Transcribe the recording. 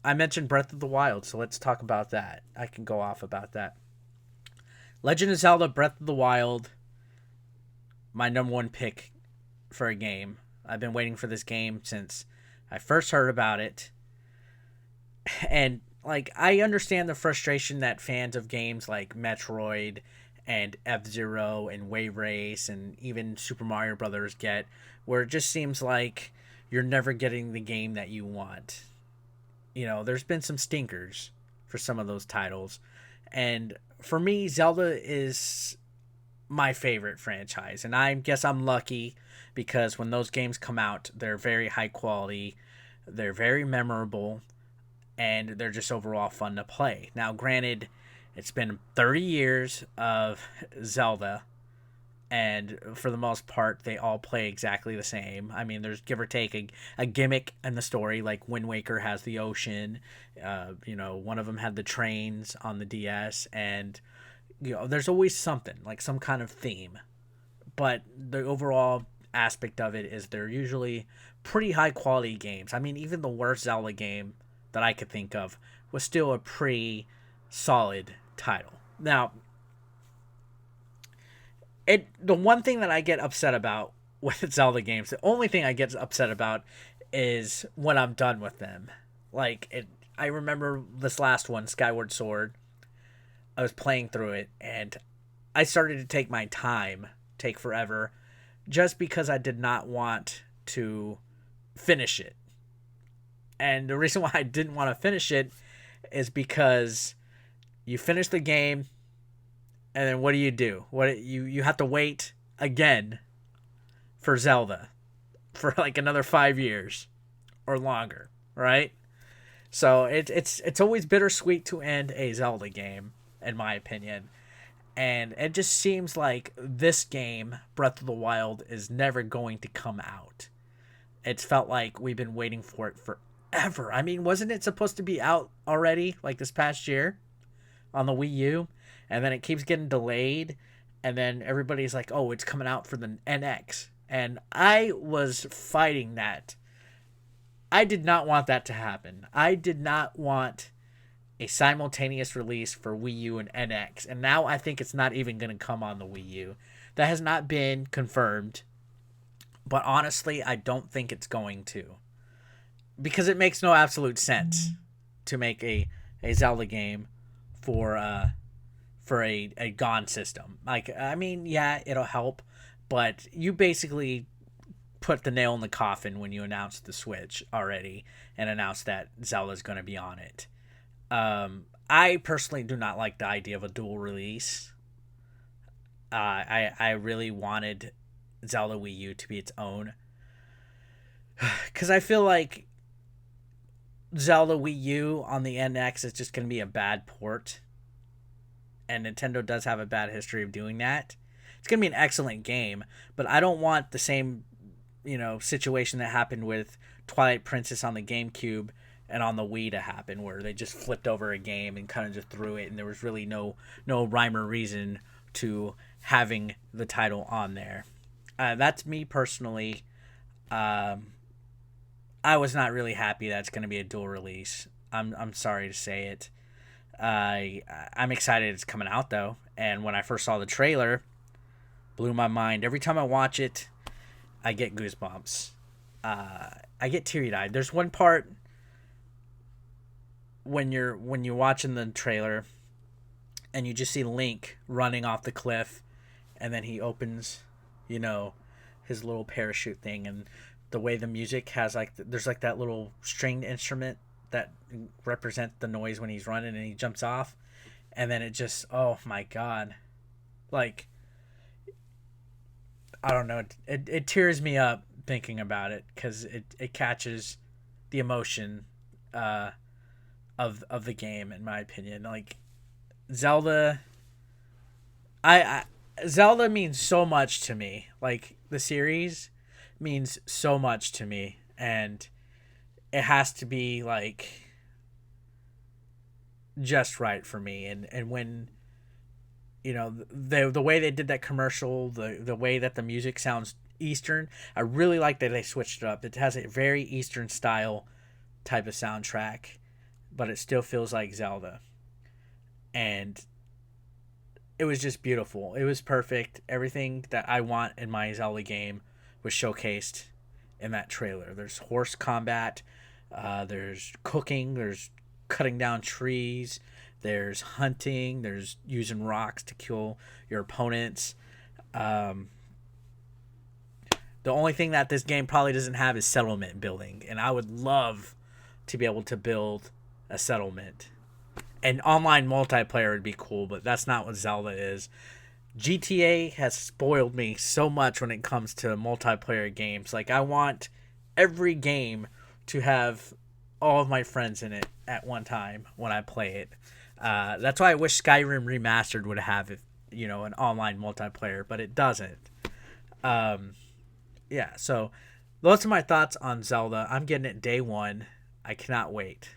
I mentioned Breath of the Wild, so let's talk about that. I can go off about that. Legend of Zelda Breath of the Wild, my number one pick for a game. I've been waiting for this game since I first heard about it. And like I understand the frustration that fans of games like Metroid and F-Zero and Wave Race and even Super Mario Brothers get, where it just seems like you're never getting the game that you want. There's been some stinkers for some of those titles. And for me, Zelda is my favorite franchise. And I guess I'm lucky because when those games come out, they're very high quality, they're very memorable, and they're just overall fun to play. Now, granted, it's been 30 years of Zelda, and for the most part, they all play exactly the same. I mean, there's give or take a gimmick in the story, like Wind Waker has the ocean. One of them had the trains on the DS, and there's always something like some kind of theme. But the overall aspect of it is they're usually pretty high quality games. I mean, even the worst Zelda game that I could think of was still a pretty solid title. Now, the one thing that I get upset about with Zelda games, the only thing I get upset about is when I'm done with them. I remember this last one, Skyward Sword. I was playing through it and I started to take my time, take forever, just because I did not want to finish it. And the reason why I didn't want to finish it is because you finish the game and then what do? You have to wait again for Zelda for like another 5 years or longer, right? So it's always bittersweet to end a Zelda game, in my opinion. And it just seems like this game, Breath of the Wild, is never going to come out. It's felt like we've been waiting for it forever. I mean, wasn't it supposed to be out already, like this past year on the Wii U? And then it keeps getting delayed. And then everybody's like, oh, it's coming out for the NX. And I was fighting that. I did not want that to happen. I did not want a simultaneous release for Wii U and NX. And now I think it's not even going to come on the Wii U. That has not been confirmed. But honestly, I don't think it's going to. Because it makes no absolute sense to make a Zelda game for a GON system. Like, I mean, yeah, it'll help. But you basically put the nail in the coffin when you announced the Switch already and announced that Zelda's going to be on it. I personally do not like the idea of a dual release. I really wanted Zelda Wii U to be its own, because I feel like Zelda Wii U on the NX is just going to be a bad port, and Nintendo does have a bad history of doing that. It's going to be an excellent game, but I don't want the same, situation that happened with Twilight Princess on the GameCube and on the Wii to happen, where they just flipped over a game and kind of just threw it, and there was really no rhyme or reason to having the title on there. That's me personally. I was not really happy that it's going to be a dual release. I'm sorry to say it. I'm excited it's coming out though, and when I first saw the trailer, blew my mind. Every time I watch it, I get goosebumps. I get teary eyed. There's one part when you're watching the trailer, and you just see Link running off the cliff, and then he opens, his little parachute thing, and the way the music has there's like that little stringed instrument that represents the noise when he's running and he jumps off, and then it just, oh my god, like, I don't know, it tears me up thinking about it, because it catches the emotion of the game, in my opinion. Like, Zelda, I Zelda means so much to me. Like, the series means so much to me, and it has to be like just right for me. And when the way they did that commercial, the way that the music sounds Eastern, I really like that they switched it up. It has a very Eastern style type of soundtrack. but it still feels like Zelda. And it was just beautiful. It was perfect. Everything that I want in my Zelda game was showcased in that trailer. There's horse combat, there's cooking, there's cutting down trees, there's hunting, there's using rocks to kill your opponents. Um, the only thing that this game probably doesn't have is settlement building, and I would love to be able to build a settlement. And online multiplayer would be cool, but that's not what Zelda is. GTA has spoiled me so much when it comes to multiplayer games. Like, I want every game to have all of my friends in it at one time when I play it. That's why I wish Skyrim Remastered would have, an online multiplayer, but it doesn't. Yeah, so those are my thoughts on Zelda. I'm getting it day one. I cannot wait.